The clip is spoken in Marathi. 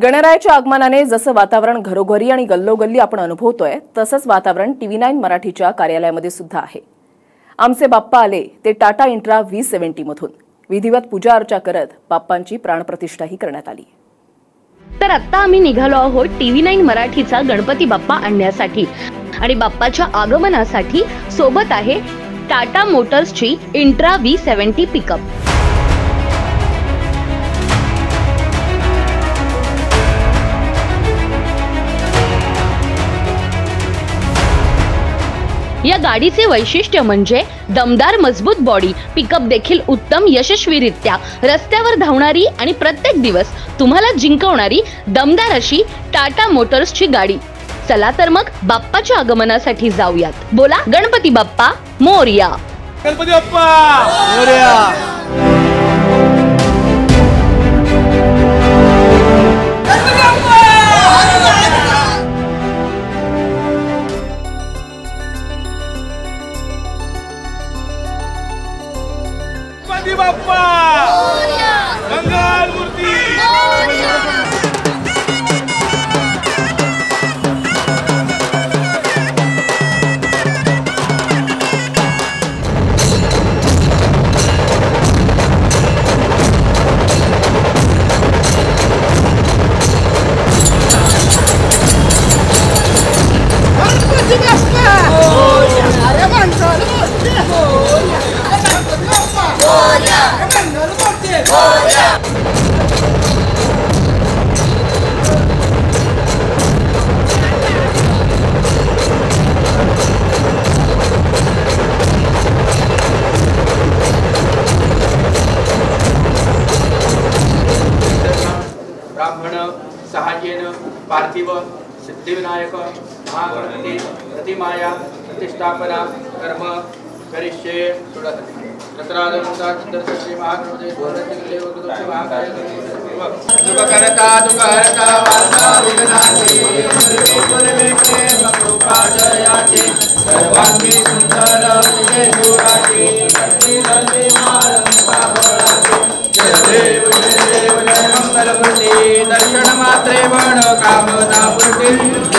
गणरायाच्या आगमनाने जसं वातावरण घरोघरी आणि गल्लोगल्ली आपण अनुभवतोय तसंच वातावरण TV9 मराठीच्या कार्यालयामध्ये सुद्धा आहे। आमचे बाप्पा आले ते टाटा इंट्रा V70 मधून विधिवत पूजा अर्चा करत बाप्पांची प्राणप्रतिष्ठाही करण्यात आली। तर आता आम्ही निघालो आहोत TV9 मराठीचा गणपती बाप्पा आणण्यासाठी आणि बाप्पाच्या आगमनासाठी सोबत आहे टाटा मोटर्सची इंट्रा V70 पिकअप। या गाडीचे वैशिष्ट्य म्हणजे दमदार मजबूत बॉडी, पिकअप देखील उत्तम यशस्वीरित्या रस्त्यावर धावणारी आणि प्रत्येक दिवस तुम्हाला जिंकवणारी दमदार अशी टाटा मोटर्सची गाडी। चला तर मग बाप्पाच्या आगमनासाठी जाऊयात। बोला गणपती बाप्पा मोरया। गणपती बाप्पा मोरया। गणपती बाप्पा मंगल मूर्ती ब्राह्मण सहाय्येन पार्थिव सिद्धिविनायक महागणपति प्रतिमाया प्रतिष्ठापना कर्म करिष्ये। शुभकर्ता दुःखहर्ता वार्ता विघ्नाते कृपाजयाते सर्वांगी सुंदर तुझे जोडाते दर्शन मात्रे वण कामना पूर्ती।